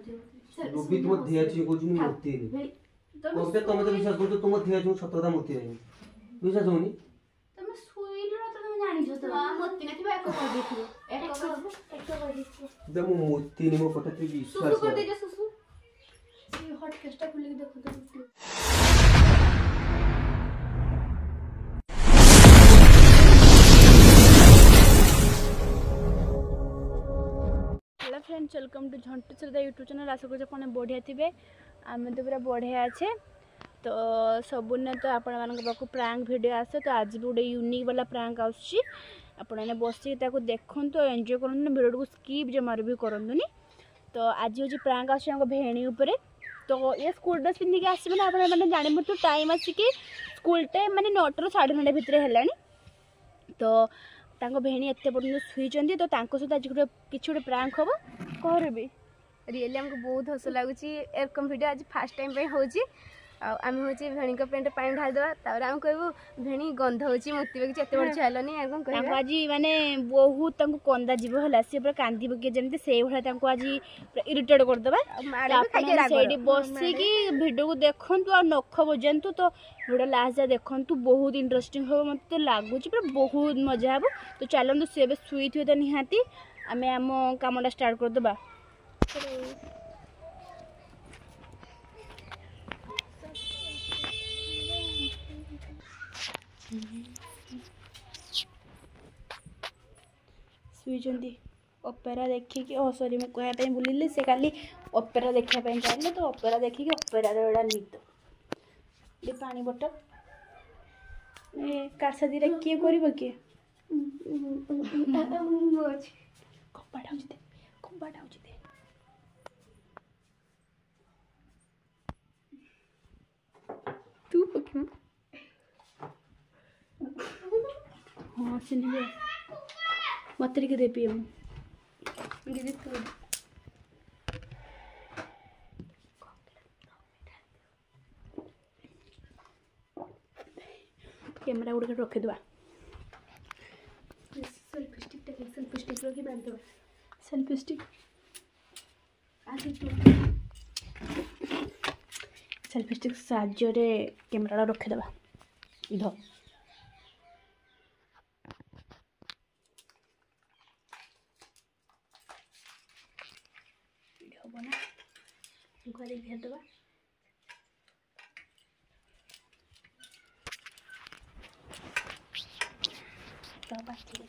Ruby तुम धिया छी को जुनी मूर्ति रे तोते तुम तो विश्वास करतो तुम धिया छी सतता मूर्ति रे विश्वास होनी तुम सुइलो तो तुम जानि छ तो मूर्ति नथिबा एक कर देखियो एक कर देखियो दे मो मूर्ति नि मो पता ते विश्वास सुसु कर दे जे सुसु ये हॉट केस्टा खुली के देखो तो hello friends welcome to Jhantu Shraddha YouTube channel आशा करूँ आपने बढ़िया थे आम तो पूरा बढ़िया अच्छे तो सबुन तो आपण पाक प्रांक वीडियो आसे तो आज भी गोटे यूनिक वाला प्रांक आपने बसिक देखु तो एंजॉय करूँ वीडियो को स्किप जमार भी करूँ तो आज हूँ प्रांक आस भेणी उपर तो ये स्कूल ड्रेस पिंधिक आसवे ना आपने जाने तो टाइम आसिकी स्कूल टाइम माने 9 ରୁ 9:30 भितर है तो तांको भेणी एत पर्यटन शुईचंदी तो तांको सहित आज गोटे किसी गोटे प्रांक हम कहबी रियली आमको बहुत हस लगुच एरकम वीडियो आज फास्ट टाइम पे होची आम हूँ भेणी पेंट पानी ढाल देवा आम कहबू भेणी गंध होची मुक्ति बेगी एत बड़ छुआलनी आज माने बहुत कंदा जीव है सी पूरा कांदी पके जमी से भाई आज इरिटेट करदे बसिकी भिडियो को देखु आ नख बजातु तो भिडियो लास्ट जा देखु बहुत इंटरेस्टिंग हो मत तो लगुच पूरा बहुत मजा हे तो चलते सी शुई थे तो निहाती आम आम कमटा स्टार्ट करदे शुई अपेरा देखिकी सॉरी मुझे कहवाई बुलिले से खाली अपेरा देखापी चाहिए तो अपेरा देखिकी अपेरार एड़ा निद ये पानी बोतल कासा दीरा किए कर किए कपाट हूँ तू पक्की हाँ से मत के देवी दीदी तू कैमेरा गुड़ रखीद सेल्फी स्टिक रखी बांधद सेल्फी स्टिक सेल्फी स्टिक साहाଯ୍ୟରେ कैमेरा रखीद इध हम ना घरे घेरदे तो बात ठीक है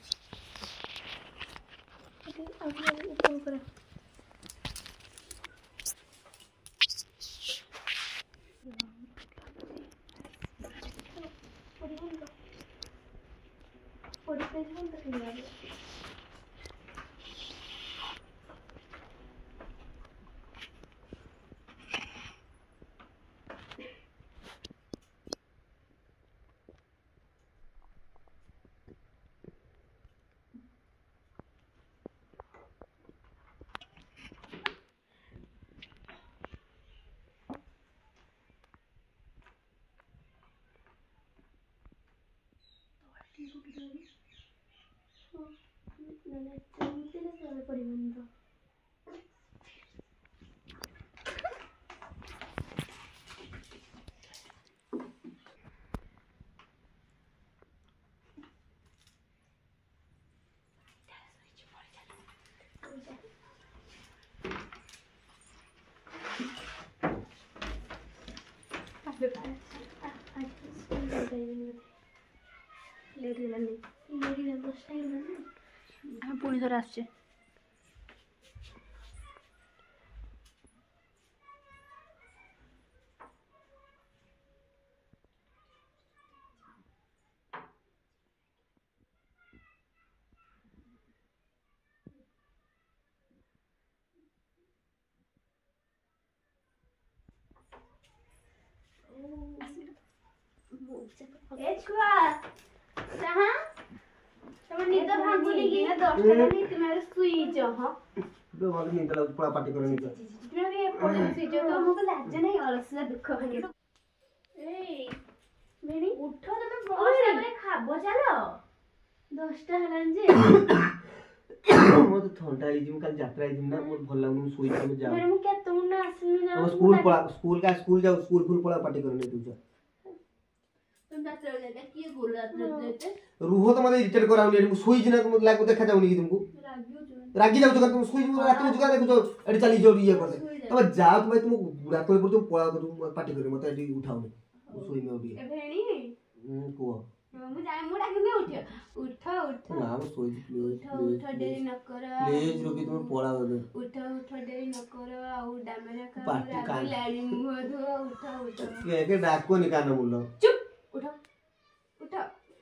पुणी थोड़ा आसचे छुआ कहाँ तुम निद भागुनी की ना 10 टाका नहीं तुम्हारे सुई जो हां तो वाली निद लग पूरा पार्टी करनी तो तुम्हें भी पड़े सुई जो तो हमको लाज नहीं अलसिया दुख भागे ए मेरी उठो तुम बहुत सारे खाबो चलो 10 टा हलन जे मते ठंडा ही जिम काल यात्रा ही ना मोर भल लागु सोई हम जाओ मेरे मुके तुम ना आसनी ना हम स्कूल जाओ स्कूल फुल पळा पार्टी करने तुझा तुम रात रे जाते की गोल रात रे रुहो तो मते इरिटेट कराउनी मु सोई जिना तुम लागु देखा जाउनी कि तुमको रागी जाउ तो तुम सोई रात में जुगा देखो एडी चली जाउ ये करते तब जाओ तुम रात को तुम पळा तुम पार्टी करे मते एडी उठाउनी सोई में उठी ए भेणी को मु जाय मु डाकी में उठ ना हम सोई उठ डेरी न कर प्लीज रुकी तुम पळा दे उठ डेरी न कर आउ डामेरा का पार्टी का लाड़ी मुह धो उठ के डाको नि कान मुल्लो चुप उठ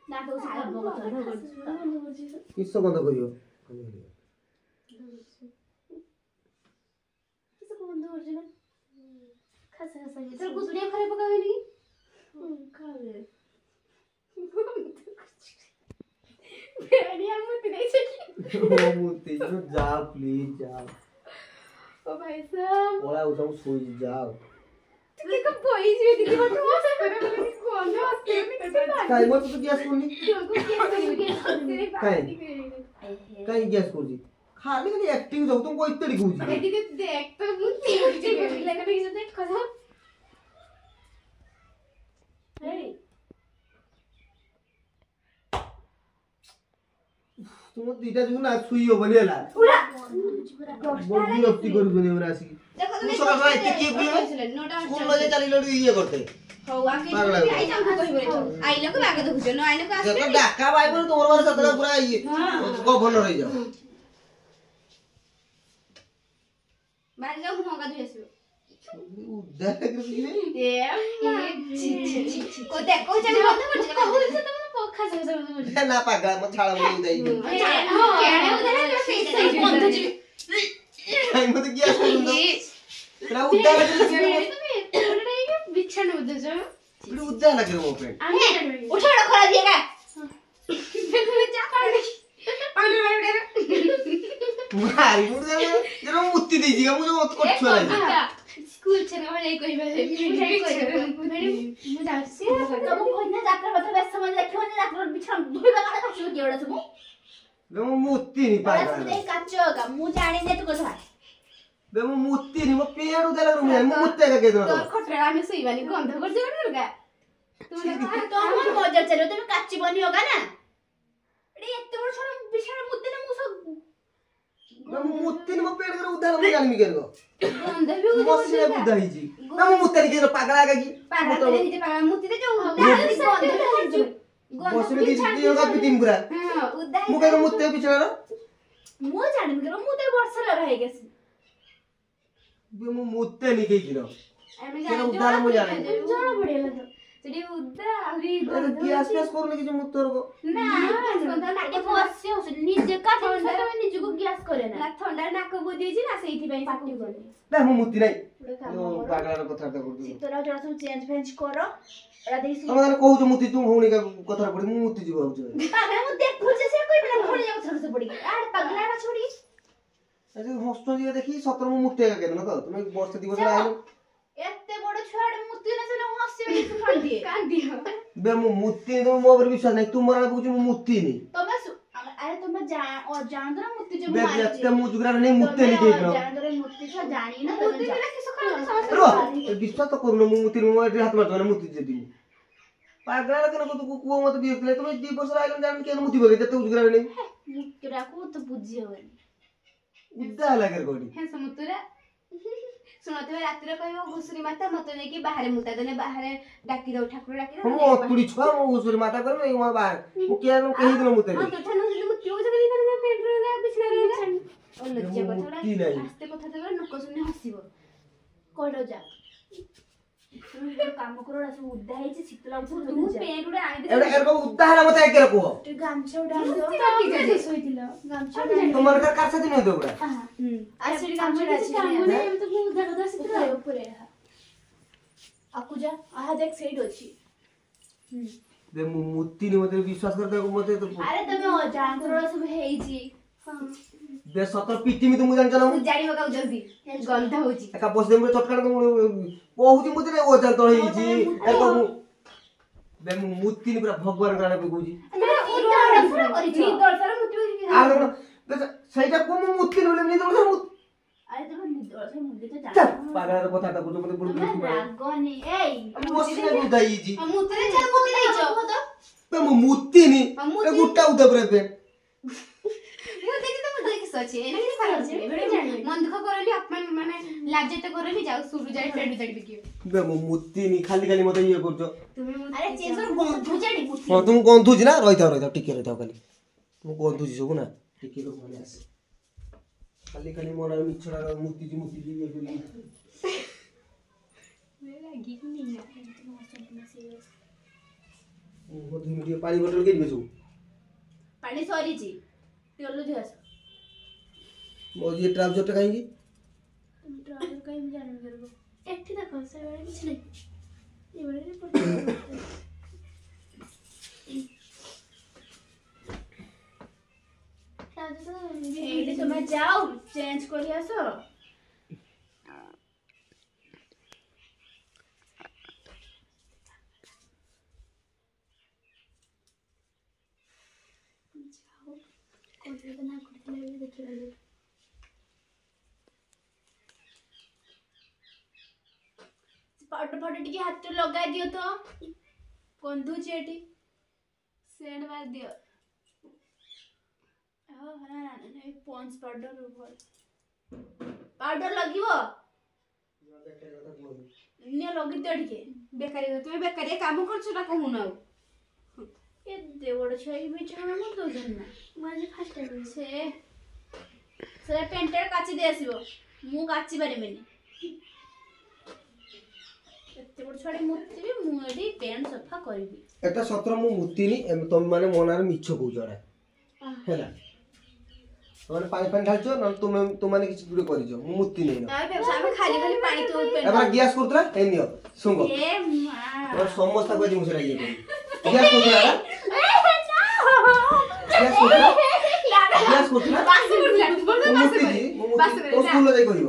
ना तो किसो गंध करियो किसो गंध कर ना खासा चल गुसड़िया खरे पकावेनी खावे बेड़िया मुत नहीं सकी ओ मुती जो जा प्लीज जा ओ भाई साहब पळा उठा सोई जाओ तुझे कब कोई जी दिखी मत मत करे बोले कौन है हॉस्पिटल काय मत तू गॅस कोणी काय काय गॅस कोणी खाली खाली ऍक्टिंग जाऊ तुम कोई तरी कोजी बेटी देख तो मुती मुझे लगा भी देख कसम हे तुम दीटा जो ना सुई हो बनेला उड़ा बहुत विरक्ति करू दुने हमरा आसी देखो तू सका सका एते की स्कूल मध्ये चाली लडी ये करते हो आके आई जाऊ कहि बोले आई लोग आगे देखु न आई लोग आसे जका डाका भाई बोल तोर बार सतरा पूरा ये को भन रही जाओ बाहर जाओ मुंह का धुई आसियो देख के किने ए छी को देखो चली बंद कर दे कहू से तुम पोखा से ना पागल मत छाड़ा मुई दई हां केने उधर फेस बंद जी काय मत गॅस करून दो तेरा उद्या लगे बिछण उधर जो इकडे उद्या लगे वो फ्रेंड उठा खरा दिएगा तुम्हें जा पानी मारी मुड़ दे जरा मुत्ती दीजिए मुझे मत को छोड़ा स्कूल छे ना नहीं कोई बात मु जासी तब कोई ना जात्रा बता बेस समझ रखियो ने जात्रा बिछण धुइबा काटा कछु केवडा सब बे मु मुत्ती नहीं पागल बस काचोगा मु जाने ने तो कथा बे मु मुत्ती नहीं मु पेड़ उदला रू मु मुत्ते का के दो तो खटरा में सोईबानी गंध कर जगड़ लगा तो हम मजा चलो तुम काची बनी होगा ना अरे इतने बड़ छोरा बिछण मुद्दे ना मु सब बे मु मुत्ती नहीं मु पेड़ कर उदला मु जान मी करगो गंध भी उधर मसले बुदाई जी ना मु मुत्ते के पागल का की पागल तेरे नीचे पागल मुत्ती दे जो गंध मसले दी दी होगा पिटिंग पूरा हां उदय मु के मुत्ते पिछड़ा मु जाने मी मु तो वर्ष रह गेस बे मु मुत्ते नहीं के गिरो एमे तेरा उद्धार मु जाने जोड़ा पड़ेला तो सेडी उद्दा आउरी अरे गैस गैस करने की जो मुत्तर को ना गंध नाके बससे हो निजे का ठंडा में निजे को गैस करे ना ठंडा नाक बुदी जी ना सेठी पई पार्टी करे बे मु मुत्ती नहीं पुरा काम ओ पागल कथा कर दू तोरा जरा सब चेंज फेंज करो एरा देखि तमे कहू जो मुत्ती तू होनी का कथा पड़ी मु मुत्ती जीव हो पागल मु देखु जे से कोई बिना पड़ी जाओ थोड़ा से पड़ी आर पगला ना छोड़ी अरे हॉस्टल जी देखी 17 मु मुत्ते का के न तो तुम वर्ष दिवस आइलो एते बड़ छुआड़ मुत्ती ना से हंसी में काट दिए काट दियो बे मु मुत्ती तो मो पर विश्वास नहीं तुम मरा बुझ मु मुत्ती नहीं तमे अरे तुम जान दो मुत्ती जो बे मारी जत्ते मु जुगरा नहीं मुत्ते नहीं के जान दो मुत्ती छ जानी ना मुत्ती ना किस खा रो विश्वास तो करू मु मुत्ती मो हाथ मारतो ना मुत्ती जेती पागल के न को को मत बियो तुम 2 वर्ष आइलो जान के मुत्ती बगे जत्ते जुगरा नहीं मुत्तीरा को तो बुझी होनी उद्दा लगे कोडी हे समुद्रा सुनते रात रे कहबो घुसरी माता मत ने कि बाहर मुता देने बाहर डाकी दो ठाकुर डाकी दो हम तुड़ी छुआ मो घुसरी माता कर नहीं वहां बाहर मु के कही दिन मुते हां तो थानो जले मु क्यों जगह दिन में पेट रे बिछना रे ओ लज्जा कथड़ा आस्ते कथा देबे नुक सुने हसिबो कोडो जा काम करो सब उद्दा है जे शीतला उठो तू पेट उडे आनी दे एडा एरको उद्दा हला मत एक को तू गामछा उडा दो काकी जे सोइतिला गामछा तुमर का कार से नहीं दो बड़ा आज से गामछा अछि काम ने हम तो उद्दा कदा शीतला ऊपर है आकुजा आहा देख सेट अछि दे मुत्ती ने मते विश्वास करते को मते तो अरे तमे अजान करो सब हेई जी दे 17 पीटी में तुम जान चला तू जानी मका जल्दी गंधा होची एका बस दे में चटका तुम बहुत मुते ने ओ जान तो हेई जी एको दे मुत्ती ने पूरा भगवान गाने पे कोजी अरे उद्दा पूरा करी छी दर्शन मुत्ती आ ସେଇଟା କୋ ମୁଁ ମୁତି ନଲେ ନି ଦଉଛ ମୁଁ ଆରେ ତମେ ନିଦ ସେ ମୁଦି ତ ଚା ଜାଣ ପାଗଳାର କଥାଟା ବୁଝ ମତେ ବୁଝ ତମେ ରାଗନି ଏଇ ମୁଁ ବସିନା ଗୁଦା ହେଇଛି ମୁତିରେ ଚାଲ ମୁତି ଦେଇଛ ବେ ମୁଁ ମୁତିନି ଏ ଗୁଟା ଉଦା ପୁରା ବେ ମୁଁ ଦେଖି ତ ମୁଦି କିସ ଅଛି ଏନା କିଛି ଖରାପ ଅଛି ମନ ଦୁଃଖ କରନି ଅପମାନ ମାନେ ଲାଜ୍ଜିତ କରନି ଯାଉ ସୁରୁ ଯାଇ ଟ୍ରେଡ୍ ଜାଡି ବିକିବ ବେ ମୁଁ ମୁତିନି ଖାଲି ଖାଲି ମତେ ଇଏ କରୁଛ ତୁମେ ଆରେ ଚେଞ୍ଜର ଗନ୍ଧୁ ଜାଣି ମୁତି ହଁ ତୁମ ଗନ୍ଧୁଛି ନା ରହିଥାଉ ଟିକେ ରହିଥାଉ ଖାଲି ମୁଁ ଗନ୍ଧୁଛି ସବୁ ନା ଟିକେ ମାନେ ଆସେ ଖାଲି ଖାଲି ମନରେ ମିଛଟା ମୁତିଛି ଇଏ କରି ରାଗି କି ନି ମୁଁ ଟିକେ ପାଣି ବୋତଲ କେଇବେ ସବୁ ପାଣି ସରିଛି ଟିଓଲ ଝିଅ ଆସ ମୋ ଇଏ ଟ୍ରାଉଜରଟା କାହିଁକି ତମେ ଟ୍ରାଉଜର କାଇଁ ମୁଁ ଜାଣିବି କରିବ ଏଠି ଦେଖ ସେ ବେଳେ କିଛି ନାହିଁ ଏଇବେଳେ ଏଇଠି ତମେ ଯାও চেঞ্জ କରି ଆସ କୋଉଠି ନା କୋଉଠି ଲାଗି ଦେଖିବା ପାଉଡର ଫାଉଡର ଟିକେ ହାତରେ ଲଗାଇ ଦିଅ ତ ଗନ୍ଧୁଛି ଏଠି ସେଣ୍ଡ ମାରି ଦିଅ ପନ୍ସ ପାଉଡର ପାଉଡର ଲାଗିବ ନିଅ ଲଗେଇ ଦିଅ ଟିକେ ବେକାରୀ ତୁମେ ବେକାରୀ କାମ କରୁଛ ନା କହୁନ ଆଉ ଏତେ ବଡ଼ ଛୁଆ କି ବିଛଣା ମୁଁ ଦଉଛନ୍ତି ନା ମୁଁ ଆଜି ଫାଷ୍ଟ ଟାଇମ୍ ସେ ପେଣ୍ଟରେ କାଚି ଦେଇ ଆସିବ ମୁଁ କାଚି ପାରିବିନି ଏତେ ବଡ଼ ଛୁଆଟି ମୁତିବି ମୁଁ ଏଠି ପେଣ୍ଟ ସଫା କରିବି এটা সত্র ମୁଁ ମୁତିନି ତମେ ମାନେ ମନରେ ମିଛ କହୁଛ ଏଟା ହେଲା ତମେ ପାଣି ଢାଳଛ ନା ତୁମେ କିଛି ଗୁଡେ କରିଛ ମୁଁ ମୁତିନି ଆମେ ଖାଲି ଖାଲି ପାଣି ତ ଏবার ଗ୍ୟାସ କରୁଥିଲା এই নিও শুঙ্গ ଏ ମା তোমার সমস্ত কইছি ମୁଁ সেটা ইয়ে করি গ্যাস করছিলা গ্যাস করছিলা ବାସି କରୁଥିଲା ତୁ ବଳ ମୁଁ ମୁତିଛି ମୁଁ ସ୍କୁଲ ଯାଇ କରିବ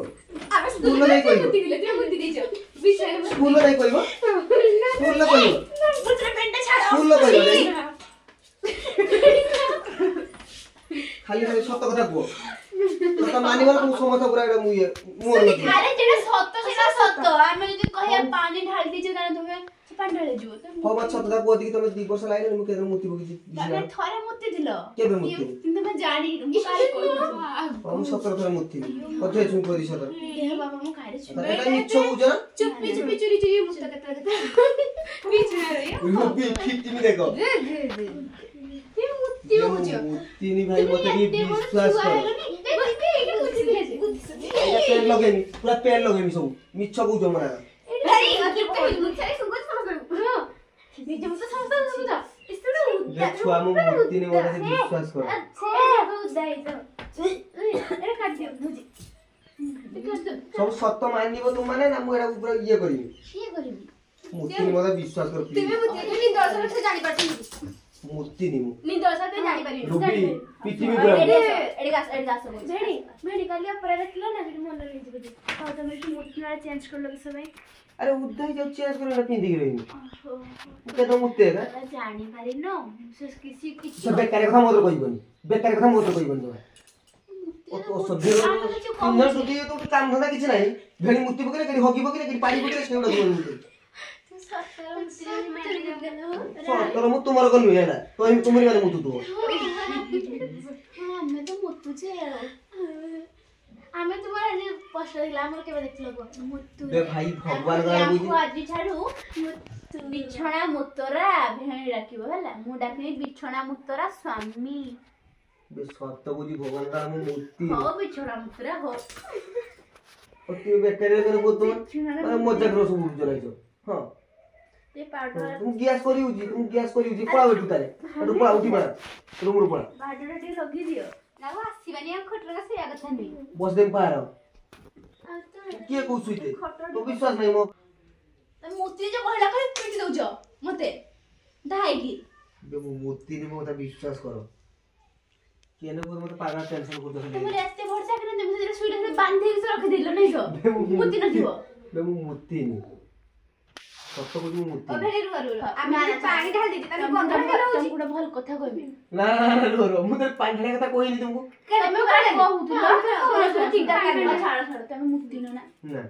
ଆମେ ସ୍କୁଲ ଯାଇ କରିବ ମୁତି ଦିଲେ ତୁମେ ମୁତି ଦେଇଛ ବିଷୟ ସ୍କୁଲ ଯାଇ କରିବ ସ୍କୁଲ କରିବ ମୁତିରେ ପେଣ୍ଟ ଛାଡ ସ୍କୁଲ କରିବ ଖାଲି ଖାଲି ସତ କଥା କୁହ ସତ ମାନିବାର ମୁଁ ସମସ୍ତ ପୁରା ଏଟା ମୁଁ ଇଏ ମୁଁ ଆରେ ଯେଟା ସତ ସେଟା ସତ ଆମେ ଯଦି କହିବା ପାଣି ଢାଳି ଦେଇଛ ତାହେଲେ ତମେ ସେ ପାଣି ଢାଳି ଯିବ ହଉ ମତ ସତଟା କୁହ କି ତମେ 2 ବର୍ଷ ଲାଗିଲାନି ମୁଁ କେବେ ମୁତି ପକେଇଛି ତମେ ଥରେ ମୁତିଥିଲ କେବେ ମୁତି କିନ୍ତୁ ତମେ ଜାଣି ମୁଁ କାଳେ କହିବି ମୁଁ 17 ଥର ମୁତି କଥା ଛୁଁ କରି ସତ ଦେହ ବାବା ମୁଁ କାଳେ এটা মিଛ কହୁଛ না ଚୁପି ଚୁପି ଚୁରି ଚୁରି ମୁତ କେତେ ବିଛଣା ରେ রুবি ফিটিমি দেখো ତୁମେ ମୁତି ହଉଛ মুতিনি ভাই মতে কি বিশ্বাস কর এটা পেন লগাইনি পুরা পেন লগাইনি সব মিছ কହୁଛ মনে দেখ ছুয়া মু মুতিনি মতে বিশ্বাস কর সব সত্য মানিব তুমি মানে না মু এটা পুরা ইয়ে করিনি মুতিনি মতে বিশ্বাস কর মুতিনি মু রুবি পিটিমি পুরা मेडिकल अपराध किलो ना कि मन रही जीव तो तुम मुतना चेंज कर लो सब अरे उद्धा जाऊ चेंज करे ना पिंदी रही के तो मुते का जानी पारि न से किसी किसी सब बेकार কথা মত কইবনি বেকার কথা মত কইবনি তুমি ও তো সভ্য তিনজন সুতি তো কাম ধন্দা কিছু নাই ভেড়ি মুতি বকরে কেডি হগি বকরে কেডি পাড়ি বকরে সেগুলো দিবনি সতর মু তোমার কোন নয় না তো আমি তোমারই মানে মুতু তো ଆମେ ତ ମୁତୁଛେ ଆମେ ତୁମର ଆଜି କଷ୍ଟ ଥିଲା ଆମର କେବେ ଦେଖିଲ ମୁତୁ ବେ ଭାଇ ଭଗବାନ ଗରା ବୁଝି ଆଜି ଛାଡୁ ବିଛଣା ମୁତରା ଭେଣି ଡାକିବ ହେଲା ମୁଁ ଡାକିବି ବିଛଣା ମୁତରା ସ୍ୱାମୀ ବେ ସତ ବୁଝି ଭଗବାନ ଗରା ମୁଁ ମୁତି ହଉ ବିଛଣା ମୁତରା ହଉ ଅତି ବେକାରେ করে কত মানে মজা করে সব বুঝ লাইছো হ্যাঁ ଏ ପାଉଡର তুমি গ্যাস করিউজি পড়া বেটু তারে এটু পড়া উঠি মার রুমরু পড়া ପାଉଡର ଟିକେ ଲଗେଇ ଦିଅ ଆଉ ଆସିବାନି ଆଉ ଖଟରେ ସେଇଆ କଥା ନାହିଁ বস দেম পার କିଏ କହୁଛୁଇତେ ତ ବିଶ୍ୱାସ ନାହିଁ ମୋ ତମେ ମୁତି ଯେ କହିଲା କହି ପିଟି ଦଉଛ ମତେ ଧାଇକି ମୁଁ ମୁତିନି ମୋ କଥା ବିଶ୍ୱାସ କର କେନେ ବୋ ମତେ ପାଗଳ ଟେନସନ କରୁଛ ତମର ଏତେ ଭରସା କି ତମେ ସେଟା ସୁଇଟା ବାନ୍ଧିକି ରଖି ଦେଲ ନାହିଁ ତ ମୁତି ନଥିବ ବେ ମୁଁ ମୁତିନି ସତ କହୁଛି ମୁଁ ମୂର୍ତ୍ତି ଓ ନୁହେଁ। ଭେଳି ରୁହ ରୁହ ଆମେ ଯଦି ପାଣି ଢାଳି ଦେଇଛି ତାହେଲେ ଗନ୍ଧ ହେଲା ହଉଛି ଗୋଟେ ଭଲ କଥା କହିବି ନା ମୁଁ ତ ପାଣି ଢାଳିବା କଥା କହିନି ତୁମକୁ। ତମେ କହୁଥିଲ ଠିକ ଦରକାର ଛାଡ ତମେ ମୁକ୍ତି ନ ନା ନା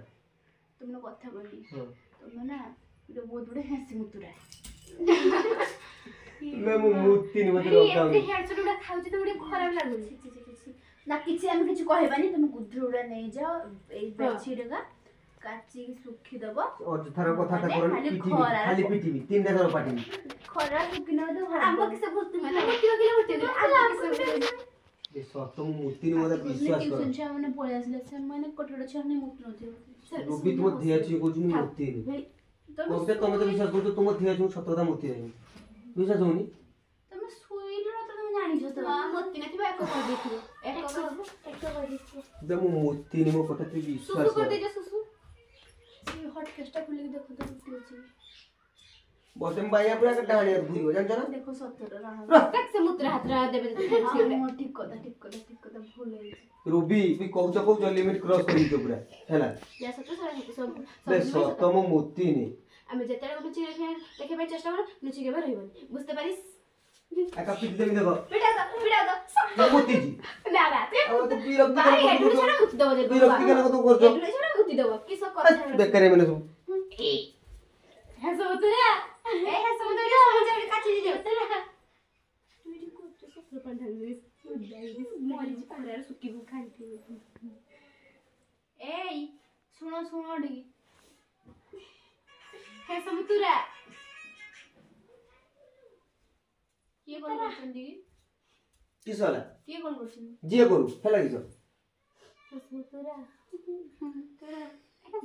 ତୁମର କଥା କହିବି ହଁ ତମେ ନା ଗୋଟେ ବହୁତ ବଡ ହାସି ମୁତୁରା ନା ମୁଁ ମୂର୍ତ୍ତି ନୁହେଁ ମତେ ଏତେ ଲଗାଉନି। ହେଡସଟ ଗୁଡା ଖାଉଛି ତ ଗୋଟେ ଖରାପ ଲାଗୁଛି ନା କିଛି ଆମେ କିଛି କହିବାନି ତମେ ଗୁଦ୍ର ଗୁଡା ନେଇଯାଅ ଏଇ ବେଡସିଟ୍ କା କାଚିକି ଶୁଖି ଦବ ଅଯଥାର କଥାଟା ମାନେ କରନି। ଖାଲି ପିଟିବି ଖରା ଖାଲି ପିଟିବି 3ଟା ଥର ପାଟିବି। ଖରା ଶୁଖି ନବ ତ ଆମ କିସ ଭୁତି ମାନେ ଭୁତି କିଲେ ଭୁତି ଆମ କିସ ଏ ସତ ମୁଁ ମୂର୍ତ୍ତି ନୁହେଁ ମତେ ବିଶ୍ୱାସ କର। ଟ୍ୟୁସନ ଛୁଆ ମାନେ ପଳେଇ ଆସିଲେ ସେମାନେ ଗୋଟେ ଗୋଟେ ଛୁଆ ମାନେ ମୁତୁ ନଥିବ ରବି ତୁମ ଧିଆ ଅଛି କହୁଛି ମୁଁ ମୂର୍ତ୍ତି ନୁହେଁ। କବିତା ତମେ ତ ବିଶ୍ୱାସ କରୁଛ ତୁମ ଧିଆ ଅଛି ମୁଁ ସତ କଥା ମୂର୍ତ୍ତି ନାହିଁ। ବିଶ୍ୱାସ ହଉନି। ତମେ ଶୋଇଲ ତ ତମେ ଜାଣିଛ ତ ଭୁତି ନଥିବ ଏକ କହିଦେଇଥିବ ଏକ କହିଦେଇଥିବ ଯେ ମୁଁ ମୂର୍ତ୍ତି ନୁହେଁ ମୋ କଥା ତୁ ବିଶ୍ୱାସ ସୁସୁ କର। କରିଦେଇଛ ସୁସୁ ସେ ହଟ୍ କେସଟା ଖୋଲିକି ଦେଖ ତ ରୁଟି ଅଛି ବସେ ବାଇଆ ପୁରା ଡାହାଣିଆ ଘୁରିବ ଜାଣିଛ ନା। ଦେଖ ସତରେ ପ୍ରତ୍ୟେକ ସେ ମୁଦ୍ରା ହାତରେ ଦେବେ ହଁ ଠିକ କଥା ଭୁଲ ହେଇଛି ରବି ତୁଇ କହୁଛ ଲିମିଟ କ୍ରସ କରିଛ ପୁରା ହେଲା। যা সত্য সারা সত্য সব বে ସତ ମୁଁ ମୂର୍ତ୍ତି ନୁହେଁ। আমি যেତେବେଳେ ଲୁଚି ଦେଖିବା ପାଇଁ ଚେଷ୍ଟା କର ଲୁଚି କେବେ ରହିବନି বুঝতে পারিস একা পিটি দেবি দেখো পিটাও ମୁଁ ମୂର୍ତ୍ତିଛି। না না ଆଉ ତ ବିରକ୍ତି ভাই କେন হেডুলি କରୁଛ? ছাড়া মুতি দেবো যে ବିରକ୍ତି କେন କତ କରୁଛ? হেডুলি ছাড়া মুতি দেবো কি সব কথা ବେକାରିଆ ମାନେ ସବୁ। হ্যাঁ সব তো না এই হ্যাঁ সব তো না সমঝে কাছে দিয়ে যাও তুই কি করছিস সব পান্ডা দিস মরিচ পুরা সুকি খাইতে এই শুনো শুনো डी হ্যাঁ সব তুরা କିଏ କଲ୍ କରୁଛନ୍ତି କିସ ହେଲା କିଏ କଲ୍ କରୁଛନ୍ତି ଯିଏ କରୁ ହେଲା କିସ।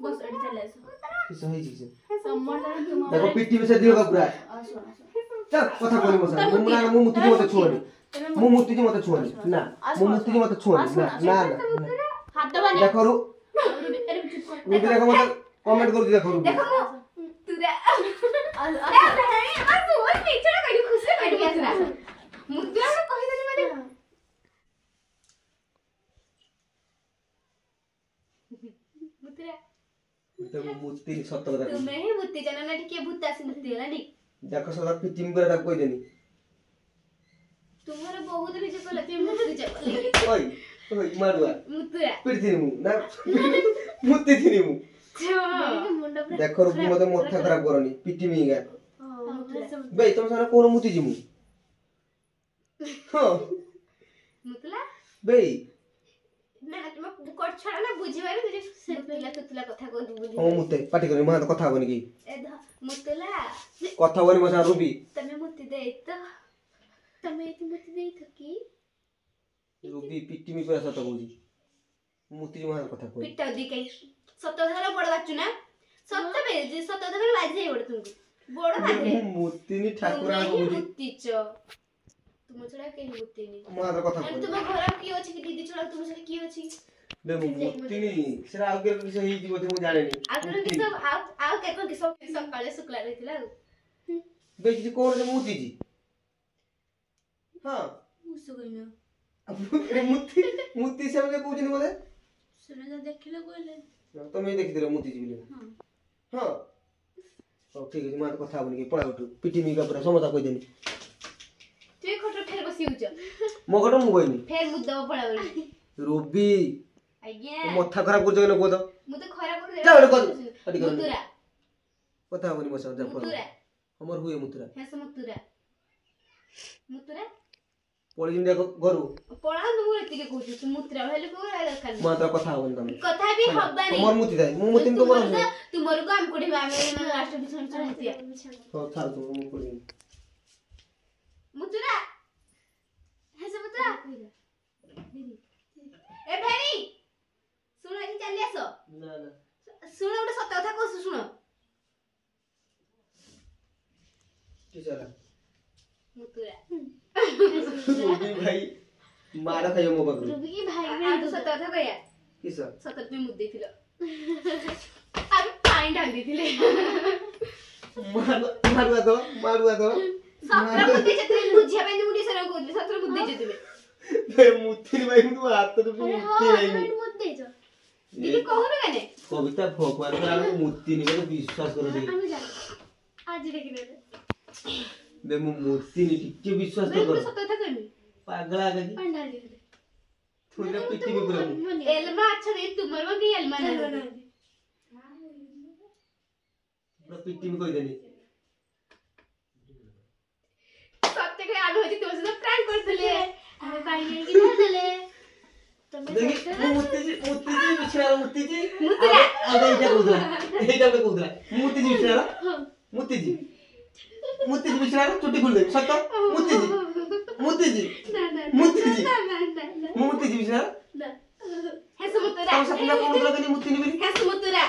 ବସ ଏଠି ଚାଲି ଆସ କିସ ହେଇଛି କିସ। ସମସ୍ତେ ତୁମ ଦେଖ ପିଟି ବି ସେ ଦିଅ ପୁରା। ଶୁଣ ଚାଲ କଥା କହିନି ମୋ ସାଙ୍ଗେ। ମୁଁ ମୁତିଛି ମତେ ଛୁଅନି। ମୁଁ ମୁତିଛି ମତେ ଛୁଅନି। ନା ମୁଁ ମୁତିଛି ମତେ ଛୁଅନି। ନା ନା ହାତ ବାନେ ଦେଖ ରୁ ରୁବି ଦେଖ ମତେ କମେଣ୍ଟ କରୁଛି ଦେଖ ରୁବି। ଦେଖ ମୁଁ ତୁରା ଏ ଭାଇ ଆଉ ତୁ ମିଛଟା କହିଲୁ ଖୁସି କହିଲୁ ତୁରା ମୁଁ ତୁରା କହିଦେଲି ମାନେ ମୁତୁରା ମୁଁ ମୁତିନି ସତ କଥା କହୁଛି। ତୁମେ ହିଁ ମୁତି ଜାନ ନା ଟିକେ ଭୂତ ଆସି ମୁତି ଗଲା ନି ଦେଖ ସଦା ପିଟିମି ପୁରା ତାକୁ କହିଦେନି। ତୁମର ବହୁତ ବିଜ କଲା ତୁମେ ମୁତି ଯା ଓଇ ଓଇ ମାରୁଆ ମୁତୁରା ପିଟିଥିନି ମୁଁ ନା ମୁତିଥିନି ମୁଁ। ମୁଣ୍ଡ ପୁରା ଦେଖ ରୁବି ମତେ ମଥା ଖରାପ କରନି ପିଟିମି ଗା। ମୁତୁରା ବେ ତମ ସାଙ୍ଗରେ କୋଣ ମୁତିଛି ମୁଁ। ହଁ ମୁତୁଲା ବେ ନା ନା ତୁମେ କୋଟ ଛଡା ନା ବୁଝିବାରେ ତୁझे ତୁତୁଲା କଥା କହୁଛୁ ବୁଝି ହଁ ମୁତେ ପାଟି କରିନି ମୋ ହାତ କଥା ହବନି କି ଏ ମୁତୁଲା କଥା ହବନି ମୋ ସାଙ୍ଗରେ ରୁବି। ତମେ ମୁତି ଦେଇ ତ ତମେ ଏଠି ମୁତି ଦେଇଥ କି ରୁବି ପିଟିମି ପୁରା ସତ କହୁଛି। ମୁତିଛି ମୋ ହାତ କଥା କହୁଛି। ପିଟା ଦି କାଇ ସତ କଥା ବଡ ବାଚୁ ନା ସତ ବେ ଯେ ସତ କଥା ଲାଜ ହେଇ ବଡ ତୁମକୁ ବଡ ବାଜେ ମୁଁ ମୁତିନି ଠାକୁର ତୁମେ ହିଁ କହୁଛି। ମୁତିଛ ତୁମ ଛଡା କେହି ମୁତିନି ମୋ ହାତ କଥା ଆରେ କହୁଛି। ତୁମ ଘର କିଏ ଅଛି କି ଦିଦି ଛଡା ତୁମ ଛଡା କିଏ ଅଛି ବେ ମୁଁ ମୁତିନି ସେଟା ଆଉ କେବେ କିଛି ହେଇଛି ବୋଧେ ମୁଁ ଜାଣିନି। ଆଗରୁ କି ମୁତିନି। ସବୁ ଆଉ କେକ କି ସବୁ ସକାଳେ ଶୁକ୍ଲା ରହିଥିଲା ଆଉ ବେ କିଛି କଣ ଯେ ମୁତିଛି। ହଁ ମୁସ କହିନ ମୁତି ମୁତି ସେମାନେ କହୁଛନ୍ତି ବୋଧେ। ଶୁଣ ଦେଖିଲେ କହିଲେ ତମେ ଦେଖିଥିଲ ମୁତିଛି ବୋଲି। ହଁ ହଉ ଠିକ ଅଛି ମୁଁ ହାତ କଥା ହବନି କି ପଳା ଉଠୁ ପିଟିମି ଗା ପୁରା ସମସ୍ତ କହିଦେନି। ତୁଇ ଖଟ ଫେର ବସି ଉଚ ମୋ କଥା ମୁଁ କହିନି। ଫେର ମୁଦ୍ଦବ ପଳା ବୋଲି ରୁବି ଆଜ୍ଞା ମଥା ଖରାପ କରୁଛ କେନ କୁହ ତ। ମୁଁ ତ ଖରାପ କରି ଯା ଗୋଟେ କର ପାଟି କରନି ମୁତୁରା କଥା ହବନି ମୋ ସାଙ୍ଗେ ଯା ପଳା। ମୁତୁରା ଆମର ହୁଏ ମୁତୁରା ହେସ ମୁତୁରା ମୁତୁରା ପଳେଇ ଦେଖ ଘରୁ ପଳା ମୁଁ ଏତିକି କହୁଛି ତୁ ମୁତୁରା ହେଲେ କୋଉ ଦରକାର ମୋ ହାତରେ କଥା ହବନି ତମେ। କଥା ବି ହବାନି ତମର ମୁତି ଥାଏ ମୁଁ ମୁତିନି ତମର। ତୁମର କୁ ଆମେ କୋଠି ଆମେ ଲାଷ୍ଟ ବିଛଣ ବିଛଣ ମୁତିଆ ହଉ ଛାଡ଼ ତମେ ମୁଁ ପଳେଇବି। ମୁତୁରା ହେସ ମୁତୁରା ଏ ଭେରି ଶୁଣ ଏଠି ଚାଲି ଆସ ନା ନା ଶୁଣ ଗୋଟେ ସତ କଥା କହୁଛୁ ଶୁଣ କି ଚାଲା ମୁତୁରା ରୁବି ଭାଇ ମାଡ଼ ଖାଇବ ମୋ ପାଖରୁ। ରୁବି କି ଭାଇ ଆଉ ତ ସତ କଥା କହିଆ କିସ ସତରେ ତୁମେ ମୁଦି ଦେଇଥିଲ ଆମେ ପାଣି ଢାଳି ଦେଇଥିଲେ ମାରୁଆ ତ ସତରେ ମୁଦି ଦେଇଛ ତୁମେ ବୁଝିବା ପାଇଁ ମୁଁ ଟିକେ କହୁଥିଲି ସତରେ ମୁଦି ଦେଇଛ ତୁମେ ମୁତିନି ଭାଇ ମୁଁ ହାତରେ ମୁତି ନାହିଁ ଦିଦି କହୁନ କେନେ କବିତା ଭଗବାନ ମୁଁ ମୁତିନି ମୋତେ ବିଶ୍ୱାସ କର ଟିକେ। ଆମେ ଜାଣିଛୁ आज देखिने बे मु मूर्ति नि टिके विश्वास तो कर सत्य था कहनी पागल आ गई पंडाल दे थोड़ा पिटी भी पूरा मु एलमा अच्छा दे तुमर को की एलमा ना पूरा पिटी में कोई देनी सत्य के आलो होची तो से प्रैंक करथले हमें पानी की ना देले देखि मूर्ति जी बिछड़ा मूर्ति जी अरे एटा कोदला मूर्ति जी बिछड़ा मूर्ति जी बिछड़ा चुट्टी खुल दे सत्ता मूर्ति जी बिछड़ा है समुद्रा हम सपना को मतलब कनी मूर्ति नहीं मिली है समुद्रा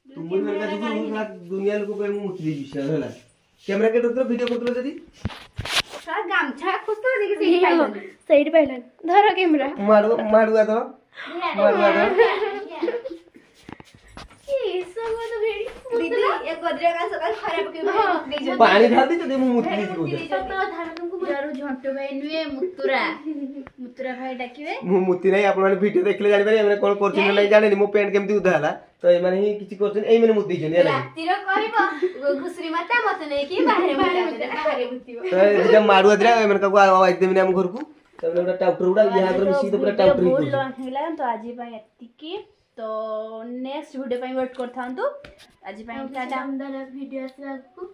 तुम बोल मेरे का दूसरा दुनिया को कोई मूर्ति जी बिछड़ा होला कैमरा के तो वीडियो करतो जदी सारा गामछा खुसतो देखि साइड पाइलन धर कैमरा मारुआ तो ये सब तो भेड़ी दीदी एक गदरे का सकाल खराब के नहीं जो पानी ढाल दी तो दे मूर्ति जी को तो धान तुमको यारो झंटो भाई नुए मुतुरा भाई डाकिबे मु मूर्ति नहीं आपण माने वीडियो देखले जानि पारे हमने कोन करछन नहीं जाने मो पेंट केमती उधा हला तो ए माने ही किछि करछन एई माने मूर्ति जने ହେଲା रातिर कहबो घुसरी माता मत नहीं कि बाहर मुतिबो तो जब मारुआ दिला ए माने का आवाज देबे हम घर को तब उडा टाउटर उडा यहां कर मिसी तो पूरा टाउटर बहुत लॉन्ग होला तो आज ପାଇଁ ଏତିକି तो नेक्स्ट वीडियो ପାଇଁ वेट करथांतु आज ପାଇଁ टाटा वीडियो आसला को